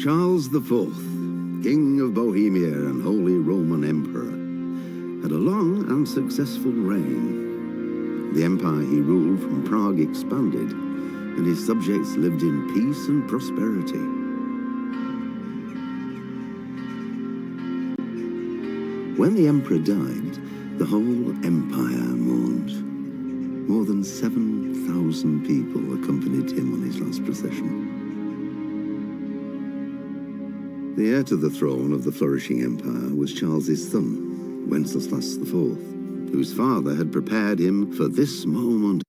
Charles IV, King of Bohemia and Holy Roman Emperor, had a long and successful reign. The empire he ruled from Prague expanded, and his subjects lived in peace and prosperity. When the emperor died, the whole empire mourned. More than 7,000 people accompanied him on his last procession. The heir to the throne of the flourishing empire was Charles's son, Wenceslaus IV, whose father had prepared him for this moment.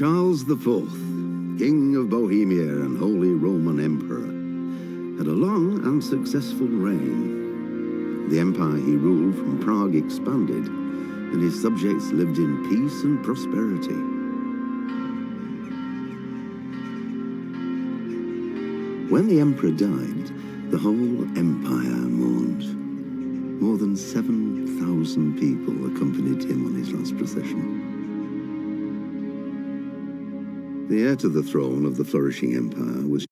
Charles IV, King of Bohemia and Holy Roman Emperor, had a long and successful reign. The empire he ruled from Prague expanded, and his subjects lived in peace and prosperity. When the emperor died, the whole empire mourned. More than 7,000 people accompanied him on his last procession. The heir to the throne of the flourishing empire was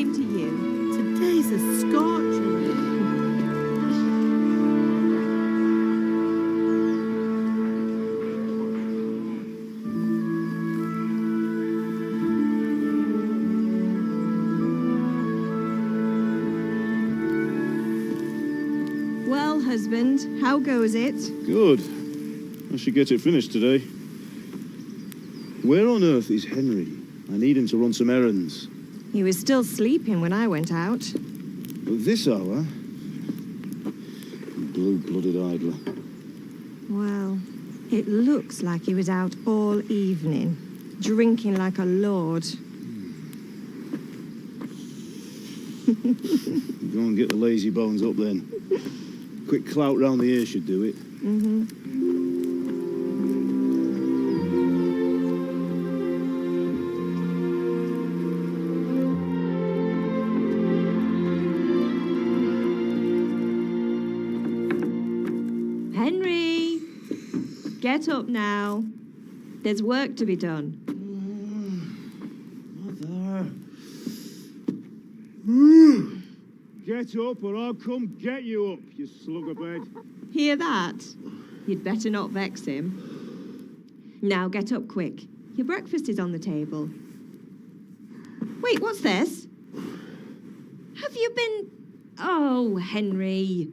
same to you. Today's a scorcher. Well, husband, how goes it? Good. I should get it finished today. Where on earth is Henry? I need him to run some errands. He was still sleeping when I went out. At this hour? Blue-blooded idler. Well, it looks like he was out all evening, drinking like a lord. Go and get the lazy bones up then. Quick clout round the ear should do it. Henry! Get up now. There's work to be done. Mother. Get up or I'll come get you up, you slug of bed. Hear that? You'd better not vex him. Now get up quick. Your breakfast is on the table. Wait, what's this? Have you been... Oh, Henry.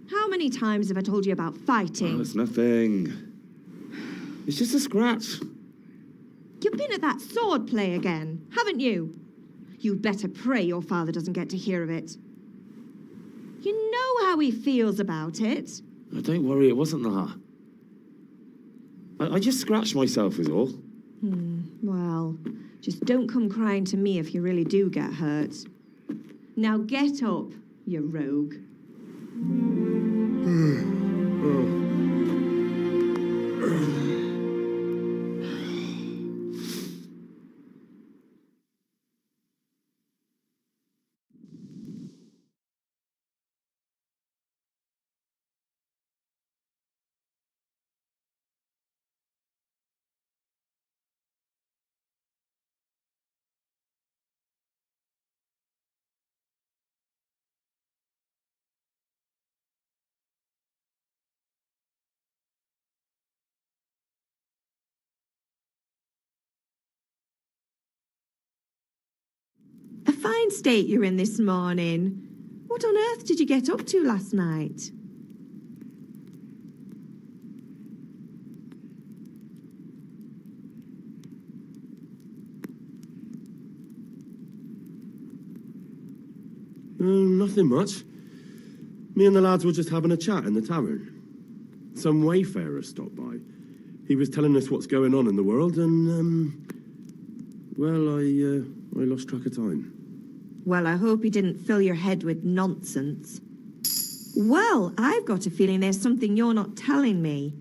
How many times have I told you about fighting? Oh, it's nothing. It's just a scratch. You've been at that sword play again, haven't you? You'd better pray your father doesn't get to hear of it. You know how he feels about it. Oh, don't worry, it wasn't that. I just scratched myself is all. Well, just don't come crying to me if you really do get hurt. Now get up, you rogue. A fine state you're in this morning. What on earth did you get up to last night? Nothing much. Me and the lads were just having a chat in the tavern. Some wayfarer stopped by. He was telling us what's going on in the world, and, well, I lost track of time. Well, I hope he didn't fill your head with nonsense. Well, I've got a feeling there's something you're not telling me.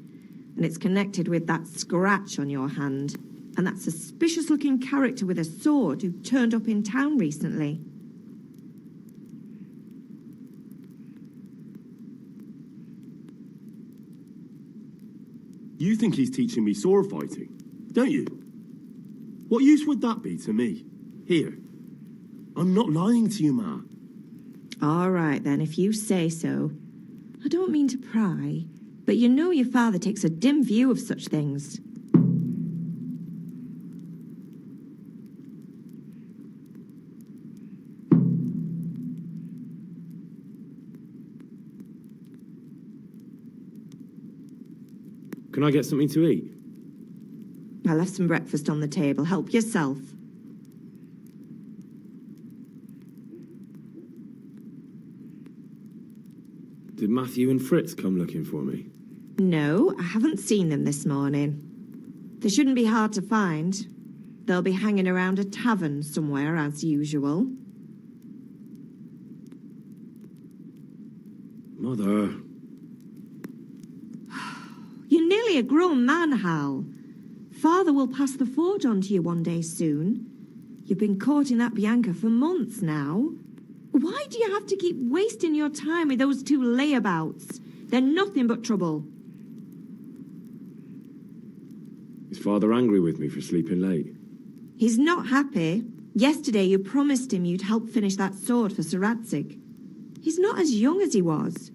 And it's connected with that scratch on your hand. And that suspicious-looking character with a sword who turned up in town recently. You think he's teaching me sword fighting, don't you? What use would that be to me? Here. I'm not lying to you, Ma. All right, then, if you say so. I don't mean to pry, but you know your father takes a dim view of such things. Can I get something to eat? I left some breakfast on the table. Help yourself. Did Matthew and Fritz come looking for me? No, I haven't seen them this morning. They shouldn't be hard to find. They'll be hanging around a tavern somewhere, as usual. Mother. You're nearly a grown man, Hal. Father will pass the forge on to you one day soon. You've been courting that Bianca for months now. Why do you have to keep wasting your time with those two layabouts? They're nothing but trouble. Is Father angry with me for sleeping late? He's not happy. Yesterday you promised him you'd help finish that sword for Sir Radzig. He's not as young as he was,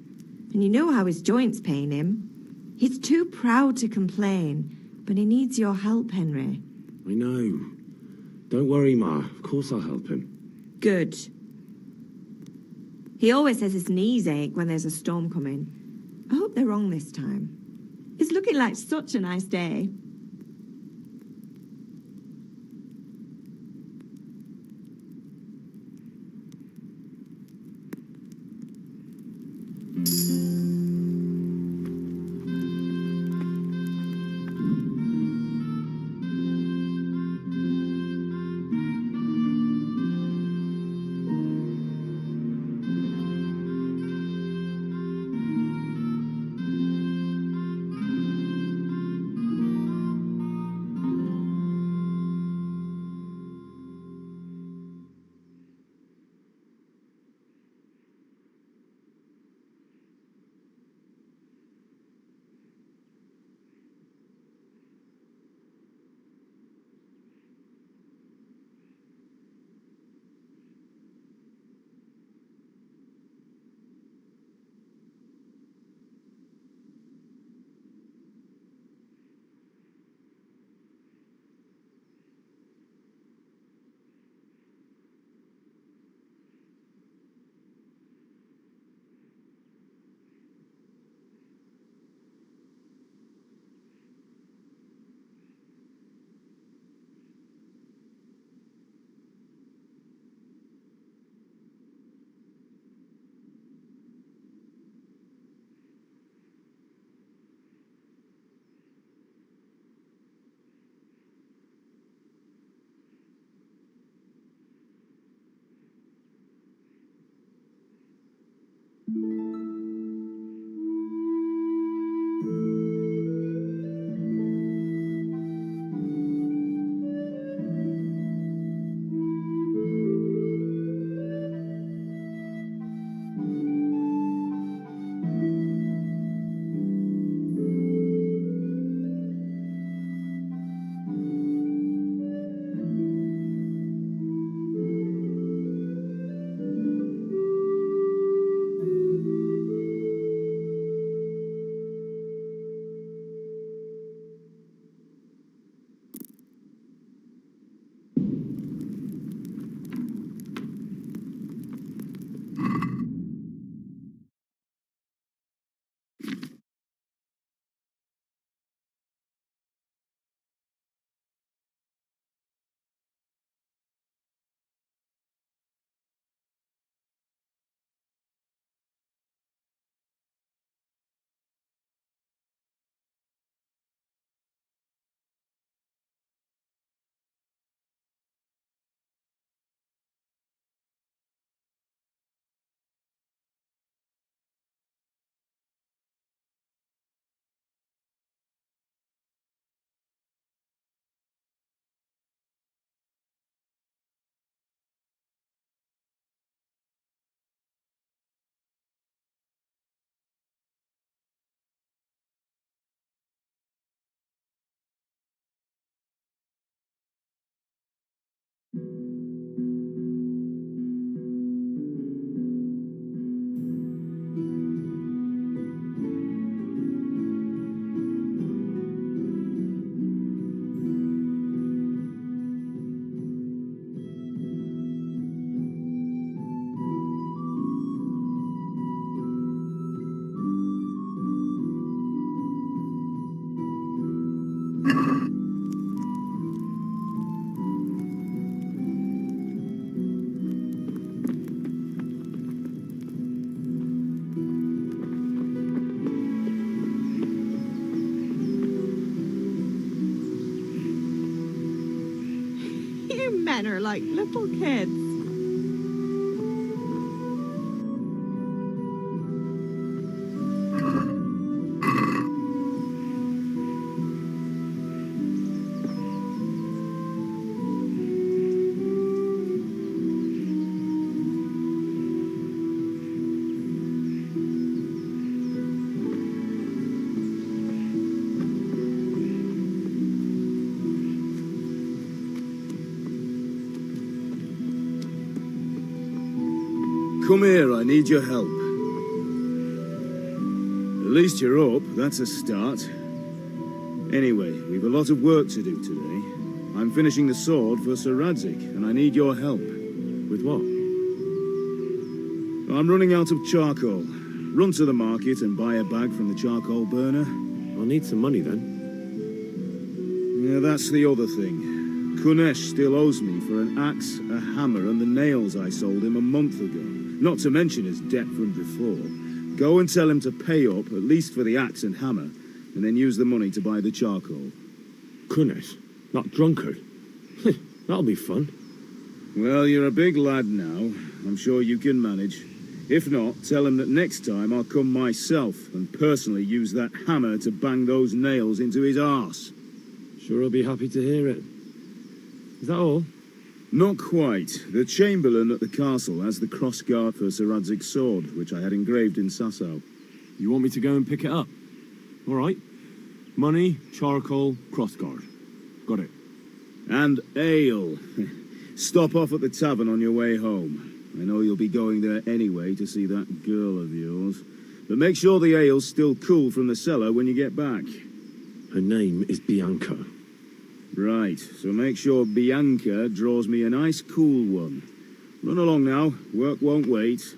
and you know how his joints pain him. He's too proud to complain, but he needs your help, Henry. I know. Don't worry, Ma. Of course I'll help him. Good. He always says his knees ache when there's a storm coming. I hope they're wrong this time. It's looking like such a nice day. Men are like little kids. come here, I need your help. At least you're up, that's a start. Anyway, we've a lot of work to do today. I'm finishing the sword for Sir Radzig, and I need your help. With what? I'm running out of charcoal. Run to the market and buy a bag from the charcoal burner. I'll need some money then. Yeah, that's the other thing. Kunesh still owes me for an axe, a hammer, and the nails I sold him a month ago. Not to mention his debt from before. Go and tell him to pay up, at least for the axe and hammer, and then use the money to buy the charcoal. Kunesh, that drunkard. That'll be fun. Well, you're a big lad now. I'm sure you can manage. If not, tell him that next time I'll come myself and personally use that hammer to bang those nails into his arse. Sure he'll be happy to hear it. Is that all? Not quite. The Chamberlain at the castle has the crossguard for Sir Radzig's sword, which I had engraved in Sasau. You want me to go and pick it up? All right. Money, charcoal, crossguard. Got it. And ale. Stop off at the tavern on your way home. I know you'll be going there anyway to see that girl of yours. But make sure the ale's still cool from the cellar when you get back. Her name is Bianca. Right, so make sure Bianca draws me a nice cool one. Run along now, work won't wait.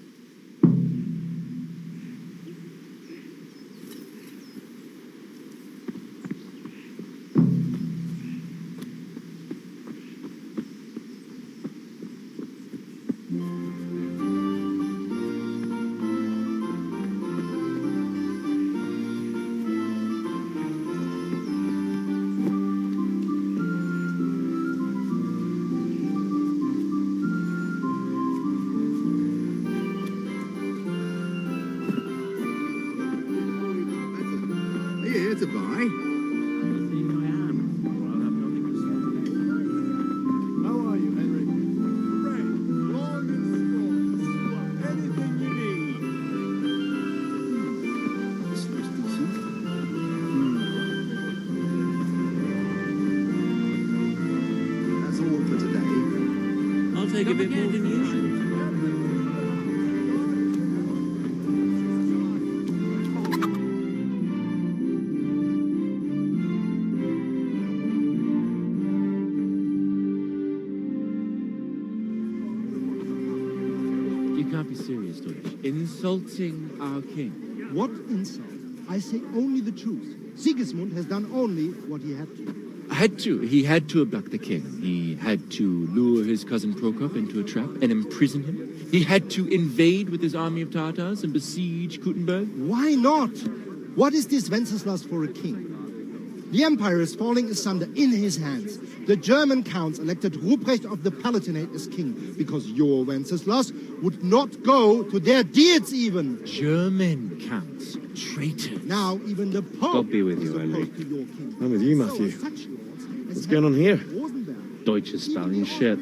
To buy. How are you, Henry? Bread, long and small. Anything you need. This looks decent. That's all for today. I'll take a bit more than usual. You can't be serious, Deutsch. Insulting our king. What insult? I say only the truth. Sigismund has done only what he had to. He had to abduct the king. He had to lure his cousin Prokop into a trap and imprison him. He had to invade with his army of Tatars and besiege Kuttenberg. Why not? What is this Wenceslaus for a king? The empire is falling asunder in his hands. The German counts elected Ruprecht of the Palatinate as king because your Wenceslaus would not go to their deeds even. German counts. Traitor. Now even the Pope God be with is you, Henry. opposed to your king. I'm with you, Matthew. So such lords as What's going on here? Rosenberg, Deutsch is spouting shit.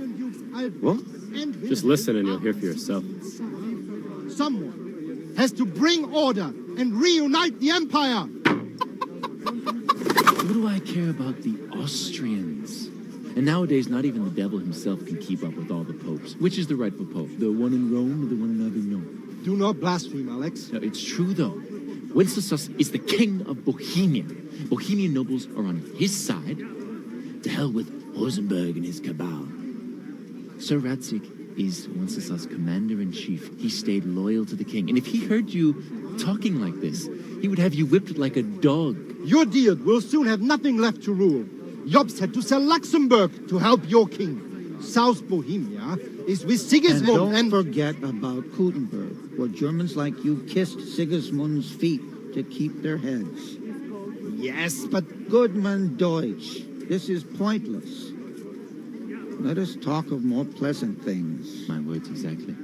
What? Just listen and you'll hear for yourself. Someone has to bring order and reunite the empire. What do I care about the Austrians? And nowadays, not even the devil himself can keep up with all the popes. Which is the rightful pope? The one in Rome or the one in Avignon? Do not blaspheme, Alex. No, it's true, though. Wenceslas is the king of Bohemia. Bohemian nobles are on his side. To hell with Rosenberg and his cabal. Sir Radzig is Wenceslas' commander-in-chief. He stayed loyal to the king. And if he heard you talking like this, he would have you whipped like a dog. Your deed will soon have nothing left to rule. Jobst had to sell Luxembourg to help your king. South Bohemia is with Sigismund And don't forget about Kuttenberg, where Germans like you kissed Sigismund's feet to keep their heads. Yes, but Goodman Deutsch, this is pointless. Let us talk of more pleasant things. My words exactly.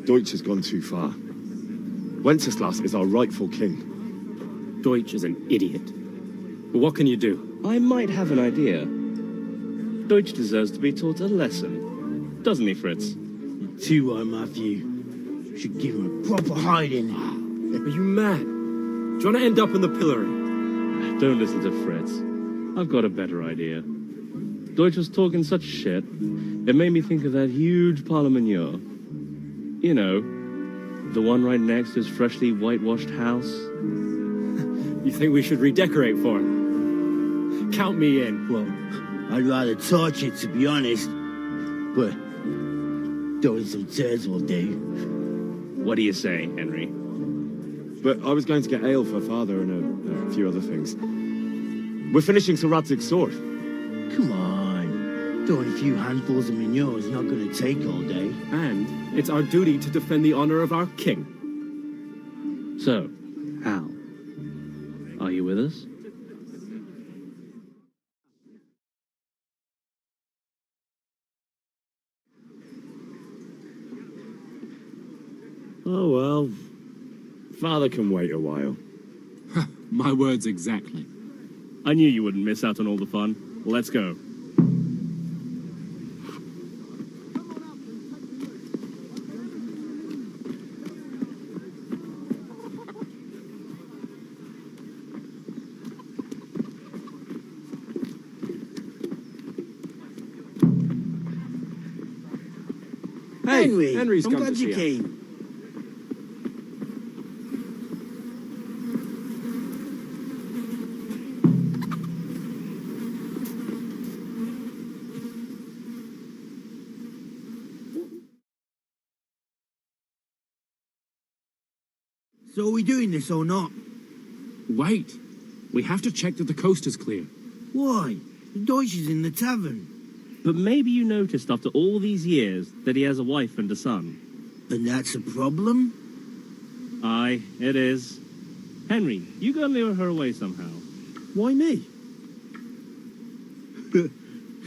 Deutsch has gone too far. Wenceslas is our rightful king. Deutsch is an idiot. But what can you do? I might have an idea. Deutsch deserves to be taught a lesson. Doesn't he, Fritz? Too right, Matthew. Should give him a proper hiding. Are you mad? Do you want to end up in the pillory? Don't listen to Fritz. I've got a better idea. Deutsch was talking such shit, it made me think of that huge parliament. You know, the one right next to his freshly whitewashed house. You think we should redecorate for him? Count me in. Well, I'd rather torch it, to be honest. But throwing some turds will do. What do you say, Henry? But I was going to get ale for Father and a few other things. We're finishing Sir Radzig's sword. Come on. Throwing a few handfuls of manure is not going to take all day. And it's our duty to defend the honor of our king. So, Hal, are you with us? Oh, well. Father can wait a while. My words exactly. I knew you wouldn't miss out on all the fun. Let's go. Hey, Henry, Henry's I'm come glad to you see us. came. So are we doing this or not? Wait. We have to check that the coast is clear. Why? The Deutsch is in the tavern. But maybe you noticed after all these years that he has a wife and a son. And that's a problem? Aye, it is. Henry, you go and lure her away somehow. Why me?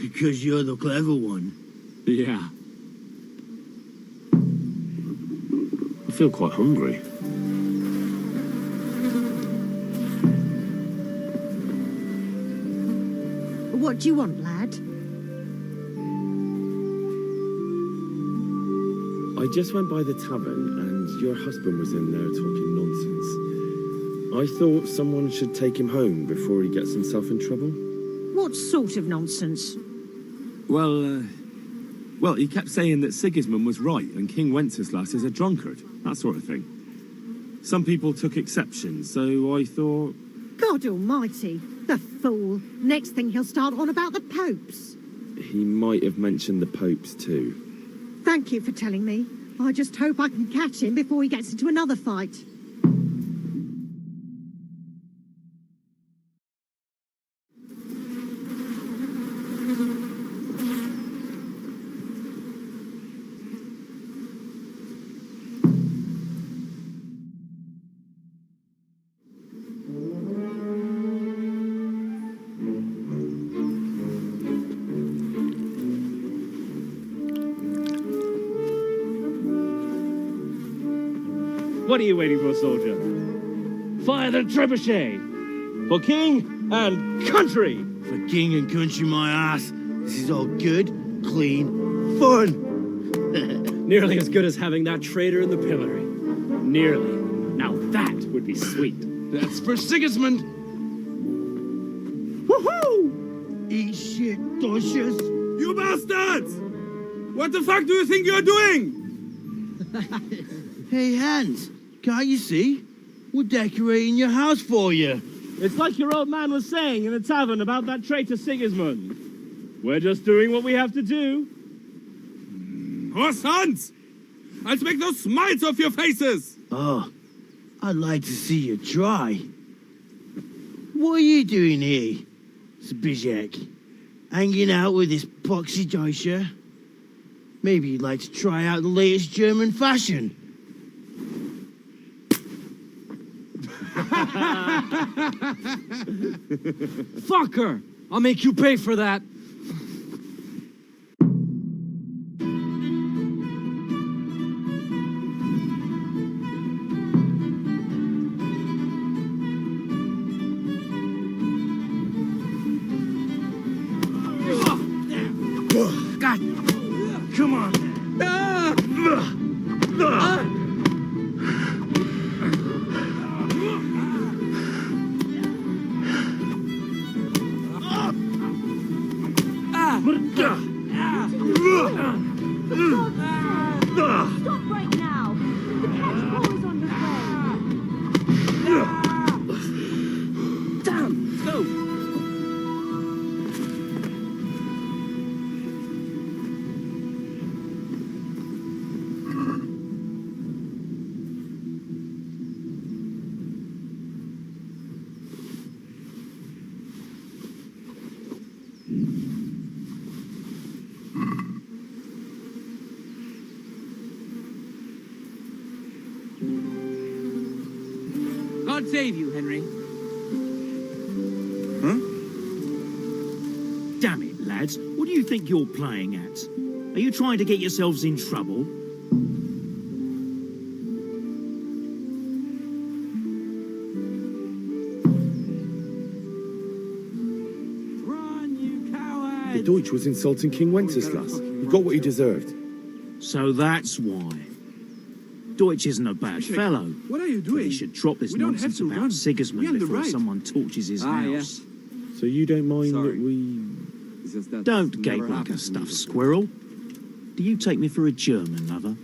Because you're the clever one. Yeah. I feel quite hungry. What do you want, lad? I just went by the tavern and your husband was in there talking nonsense. I thought someone should take him home before he gets himself in trouble. What sort of nonsense? Well, he kept saying that Sigismund was right and King Wenceslaus is a drunkard, that sort of thing. Some people took exception, so I thought... God almighty, the fool. Next thing he'll start on about the popes. He might have mentioned the popes too. Thank you for telling me. I just hope I can catch him before he gets into another fight. What are you waiting for, soldier? Fire the trebuchet! For king and country! For king and country, my ass. This is all good, clean, fun. Nearly as good as having that traitor in the pillory. Nearly. Now that would be sweet. That's for Sigismund. Woohoo! Eat shit, Deutsches. You bastards! What the fuck do you think you're doing? Hey, Hans, can't you see? We're decorating your house for you. It's like your old man was saying in the tavern about that traitor Sigismund. We're just doing what we have to do. Horse Hans! I'll make those smiles off your faces! Oh, I'd like to see you try. What are you doing here, Zbigniew? Hanging out with this poxy Deutscher? Maybe you'd like to try out the latest German fashion. Fucker! I'll make you pay for that. God, come on. Stop right now! go. God save you, Henry. Huh? Damn it, lads. What do you think you're playing at? Are you trying to get yourselves in trouble? Run, you coward! The Deutsch was insulting King Wenceslaus. He got what he deserved. So that's why. Deutsch isn't a bad fellow. What are you doing? He should drop this We don't have nonsense to about run. Sigismund We're on the before right. someone torches his house. Yes. So you don't mind that we... Don't gape like a stuffed squirrel. Do you take me for a German, lover?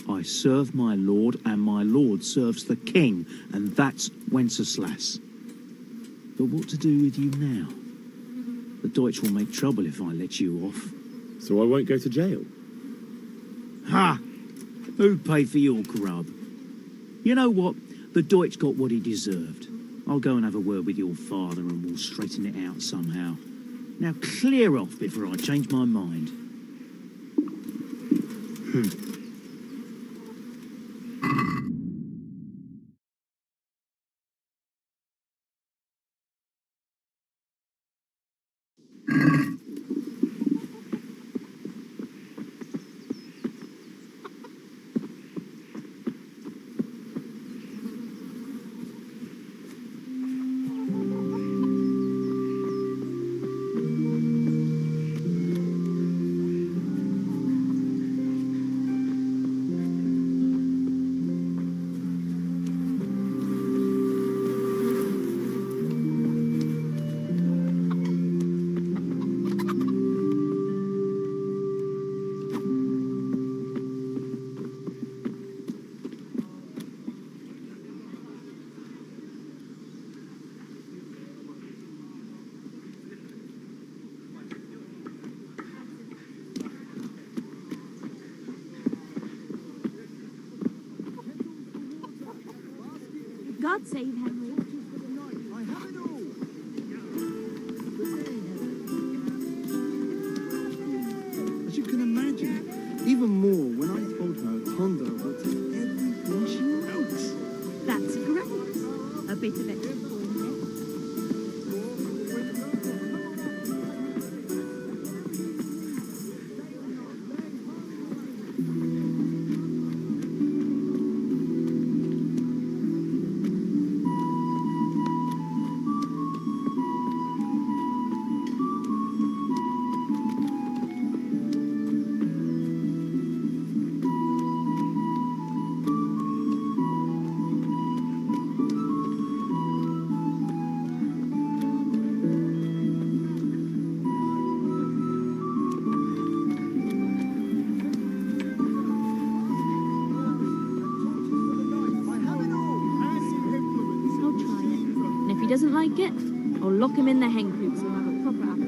I serve my lord, and my lord serves the king, and that's Wenceslaus. But what to do with you now? The Deutsch will make trouble if I let you off. So I won't go to jail? Ha! Who paid for your grub? You know what? The Deutsch got what he deserved. I'll go and have a word with your father and we'll straighten it out somehow. Now clear off before I change my mind. God save Henry. As you can imagine, even more when I told her Honda will take everything she knows. That's great. A bit of extra for you. I'll try it. And if he doesn't like it, I'll lock him in the hen coop so he'll have a proper